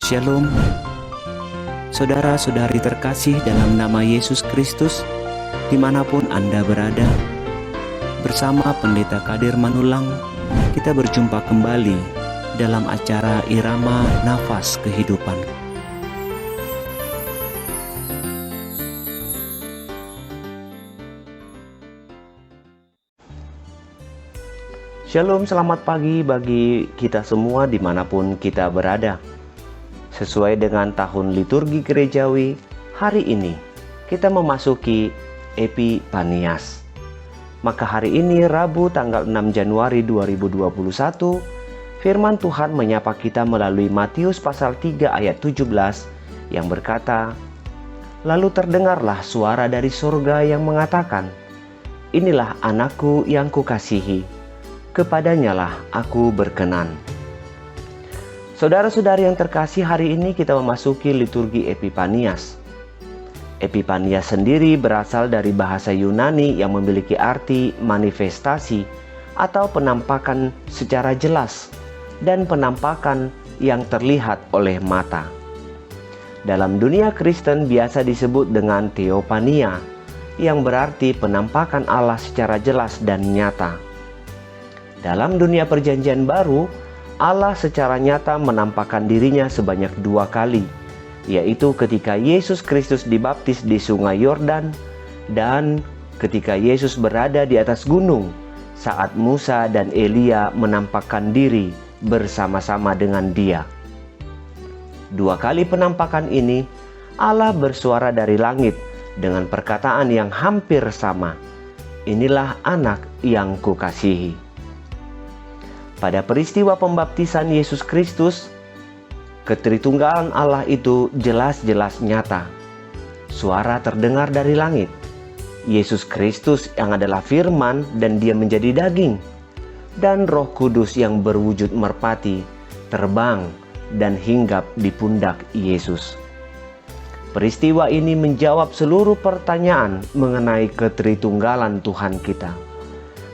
Shalom, saudara-saudari terkasih dalam nama Yesus Kristus, dimanapun Anda berada. Bersama Pendeta Kadir Manulang, kita berjumpa kembali dalam acara Irama Nafas Kehidupan. Shalom, selamat pagi bagi kita semua dimanapun kita berada. Sesuai dengan tahun liturgi gerejawi, hari ini kita memasuki Epifanias. Maka hari ini Rabu tanggal 6 Januari 2021, firman Tuhan menyapa kita melalui Matius pasal 3 ayat 17 yang berkata, "Lalu terdengarlah suara dari surga yang mengatakan, 'Inilah anakku yang kukasihi, kepadanyalah aku berkenan.'" Saudara-saudari yang terkasih, hari ini kita memasuki liturgi Epifanias. Epifanias sendiri berasal dari bahasa Yunani yang memiliki arti manifestasi atau penampakan secara jelas dan penampakan yang terlihat oleh mata. Dalam dunia Kristen biasa disebut dengan Theophania, yang berarti penampakan Allah secara jelas dan nyata. Dalam dunia Perjanjian Baru, Allah secara nyata menampakkan dirinya sebanyak 2 kali, yaitu ketika Yesus Kristus dibaptis di Sungai Yordan dan ketika Yesus berada di atas gunung saat Musa dan Elia menampakkan diri bersama-sama dengan Dia. 2 kali penampakan ini, Allah bersuara dari langit dengan perkataan yang hampir sama, "Inilah anak yang kukasihi." Pada peristiwa pembaptisan Yesus Kristus, ketritunggalan Allah itu jelas-jelas nyata. Suara terdengar dari langit. Yesus Kristus yang adalah firman dan Dia menjadi daging. Dan Roh Kudus yang berwujud merpati terbang dan hinggap di pundak Yesus. Peristiwa ini menjawab seluruh pertanyaan mengenai ketritunggalan Tuhan kita.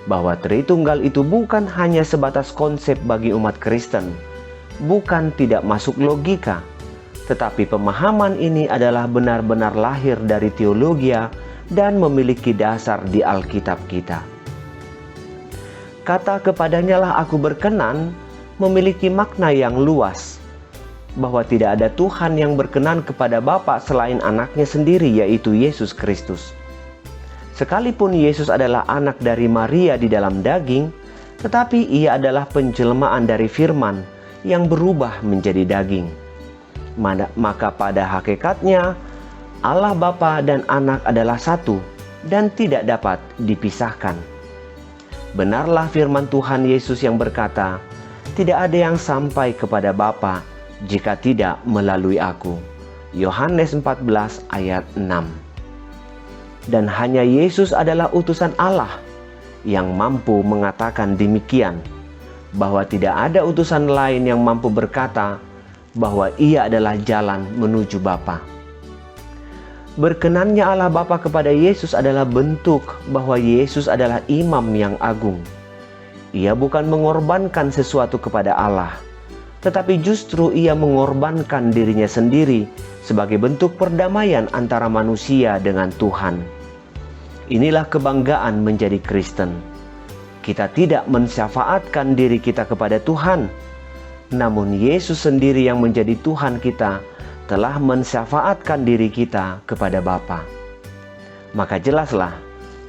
Bahwa Tritunggal itu bukan hanya sebatas konsep bagi umat Kristen, bukan tidak masuk logika, tetapi pemahaman ini adalah benar-benar lahir dari teologia dan memiliki dasar di Alkitab kita. Kata "kepadanyalah aku berkenan" memiliki makna yang luas, bahwa tidak ada Tuhan yang berkenan kepada Bapa selain anaknya sendiri, yaitu Yesus Kristus. Sekalipun Yesus adalah anak dari Maria di dalam daging, tetapi Ia adalah penjelmaan dari firman yang berubah menjadi daging. Maka pada hakikatnya Allah Bapa dan Anak adalah satu dan tidak dapat dipisahkan. Benarlah firman Tuhan Yesus yang berkata, "Tidak ada yang sampai kepada Bapa jika tidak melalui aku." Yohanes 14 ayat 6. Dan hanya Yesus adalah utusan Allah yang mampu mengatakan demikian, bahwa tidak ada utusan lain yang mampu berkata bahwa Ia adalah jalan menuju Bapa. Berkenannya Allah Bapa kepada Yesus adalah bentuk bahwa Yesus adalah imam yang agung. Ia bukan mengorbankan sesuatu kepada Allah, tetapi justru Ia mengorbankan dirinya sendiri sebagai bentuk perdamaian antara manusia dengan Tuhan. Inilah kebanggaan menjadi Kristen. Kita tidak mensyafaatkan diri kita kepada Tuhan, namun Yesus sendiri yang menjadi Tuhan kita telah mensyafaatkan diri kita kepada Bapa. Maka jelaslah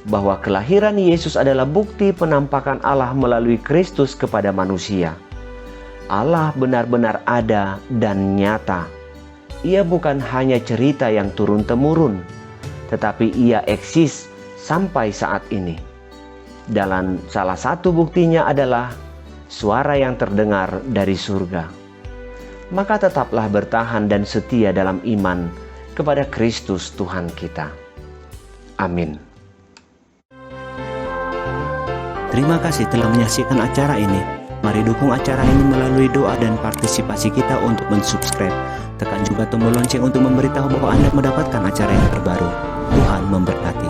bahwa kelahiran Yesus adalah bukti penampakan Allah melalui Kristus kepada manusia. Allah benar-benar ada dan nyata. Ia bukan hanya cerita yang turun-temurun, tetapi Ia eksis sampai saat ini. Dan salah satu buktinya adalah suara yang terdengar dari surga. Maka tetaplah bertahan dan setia dalam iman kepada Kristus Tuhan kita. Amin. Terima kasih telah menyaksikan acara ini. Mari dukung acara ini melalui doa dan partisipasi kita untuk mensubscribe. Tekan juga tombol lonceng untuk memberitahu bahwa Anda mendapatkan acara yang terbaru. Tuhan memberkati.